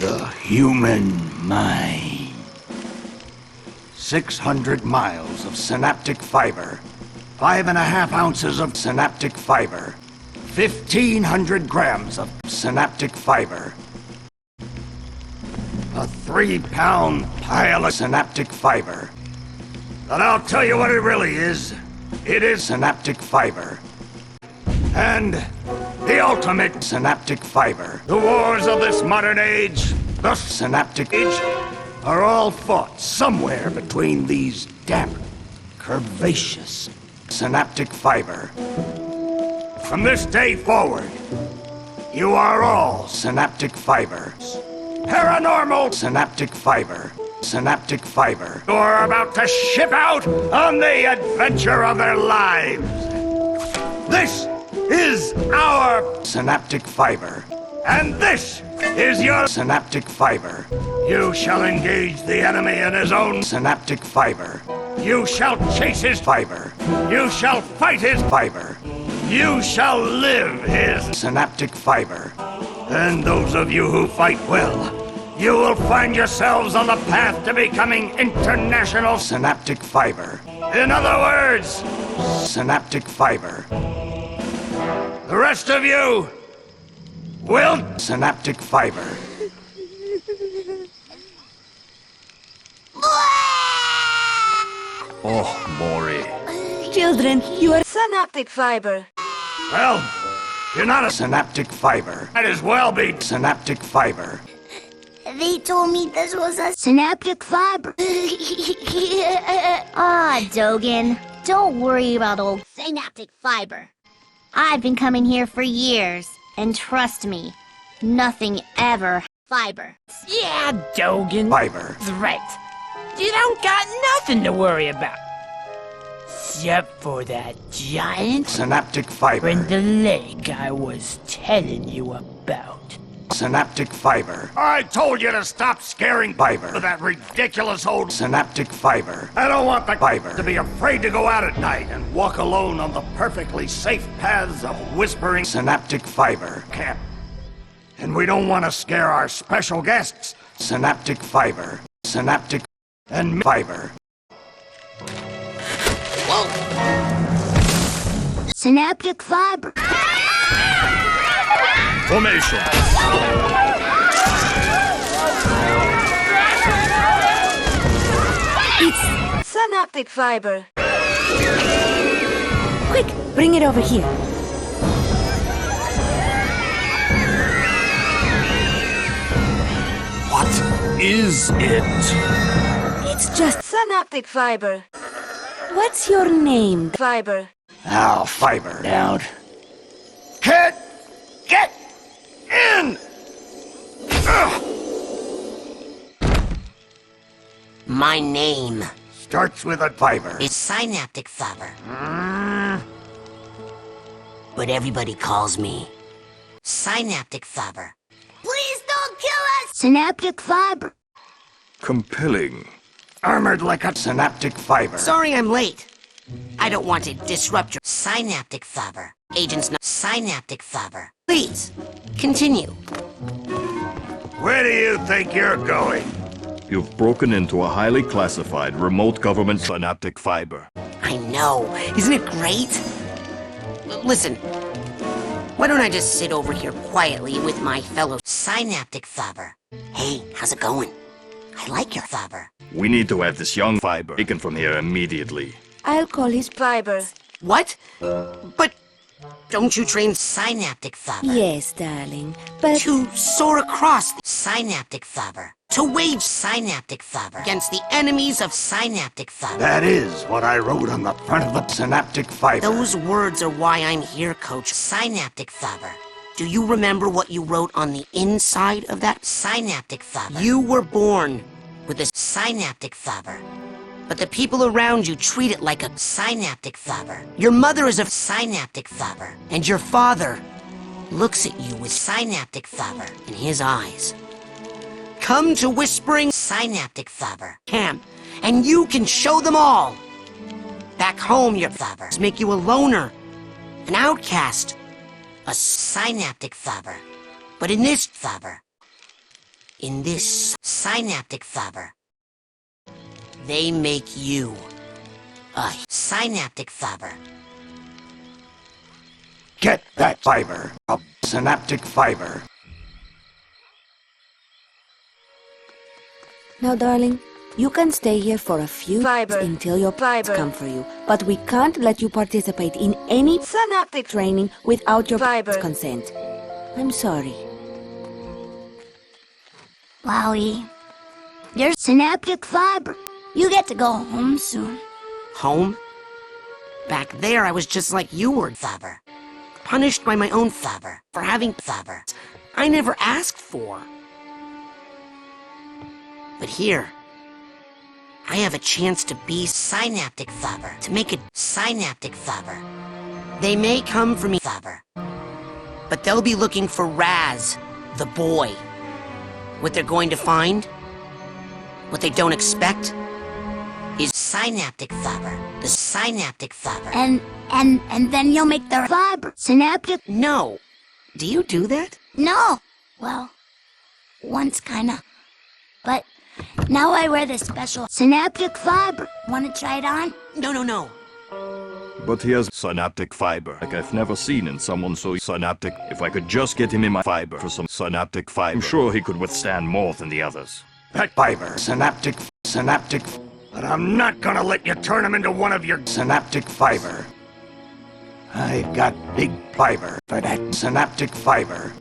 The human mind. 600 miles of synaptic fiber. 5.5 ounces of synaptic fiber. 1,500 grams of synaptic fiber. A 3-pound pile of synaptic fiber. And I'll tell you what it really is. It is synaptic fiber. And the ultimate synaptic fiber. The wars of this modern age, the synaptic age, are all fought somewhere between these damp, curvaceous synaptic fiber. From this day forward, you are all synaptic fibers. Paranormal synaptic fiber. Synaptic fiber. You're about to ship out on the adventure of their lives. This is our synaptic fiber. And this is your synaptic fiber. You shall engage the enemy in his own synaptic fiber. You shall chase his fiber. You shall fight his fiber. You shall live his synaptic fiber. And those of you who fight well, you will find yourselves on the path to becoming international synaptic fiber. In other words, synaptic fiber. The rest of you will synaptic fiber. Oh, Maury. Children, you are synaptic fiber. Well, you're not a synaptic fiber. Might as well be synaptic fiber. They told me this was a synaptic fiber. Ah, Dogen, don't worry about old synaptic fiber. I've been coming here for years, and trust me, nothing ever fiber. Yeah, Dogen. Fiber. That's right. You don't got nothing to worry about. Except for that giant Synaptic fiber. in the lake I was telling you about. Synaptic fiber. I told you to stop scaring fiber with that ridiculous old synaptic fiber. I don't want the fiber to be afraid to go out at night and walk alone on the perfectly safe paths of whispering synaptic fiber camp. And we don't want to scare our special guests. Synaptic fiber. Synaptic and fiber. Whoa. Synaptic fiber. Formation. It's synaptic fiber. Quick, bring it over here. What is it? It's just synaptic fiber. What's your name, fiber? Now, fiber down. Can't get in! Ugh. My name Starts with a fiber. is Synaptic Fibre. But everybody calls me Synaptic Fibre. Please don't kill us! Synaptic fiber. Compelling. Armored like a synaptic fiber. Sorry I'm late. I don't want to disrupt your Synaptic Fibre. Agents know Synaptic Fibre. Please, continue. Where do you think you're going? You've broken into a highly classified remote government synaptic fiber. I know. Isn't it great? Listen, why don't I just sit over here quietly with my fellow Synaptic Fibre? Hey, how's it going? I like your fiber. We need to have this young fiber taken from here immediately. I'll call his fiber. What? But don't you train Synaptic Fibre? Yes, darling, but To soar across the Synaptic Fibre. To wage Synaptic Fibre against the enemies of Synaptic Fibre. That is what I wrote on the front of the synaptic fiber. Those words are why I'm here, Coach. Synaptic Fibre. Do you remember what you wrote on the inside of that Synaptic Fibre? You were born with a Synaptic Fibre. But the people around you treat it like a Synaptic Fibre. Your mother is a Synaptic Fibre. And your father looks at you with Synaptic Fibre in his eyes. Come to Whispering Synaptic Fibre Camp, and you can show them all. Back home, your fibers make you a loner, an outcast, a synaptic fiber. But in this fiber, in this synaptic fiber. They make you a synaptic fiber. Get that fiber. A synaptic fiber. Now, darling, you can stay here for a few Fiber. until your Fiber. come for you. But we can't let you participate in any Synaptic training without your Fiber. consent. I'm sorry. Wowie. There's synaptic fiber. You get to go home soon. Home? Back there, I was just like you were, fiber. Punished by my own fiber for having fiber I never asked for. But here, I have a chance to be synaptic fiber, to make a synaptic fiber. They may come for me, fiber, but they'll be looking for Raz, the boy. What they're going to find, what they don't expect, is synaptic fiber, the synaptic fiber. And then you'll make the fiber synaptic. No. Do you do that? No. Well, once kinda. But now I wear this special synaptic fiber. Wanna try it on? No. But he has synaptic fiber, like I've never seen in someone so synaptic. If I could just get him in my fiber for some synaptic fiber, I'm sure he could withstand more than the others. That fiber. Synaptic. But I'm not gonna let you turn him into one of your synaptic fiber. I've got big fiber for that synaptic fiber.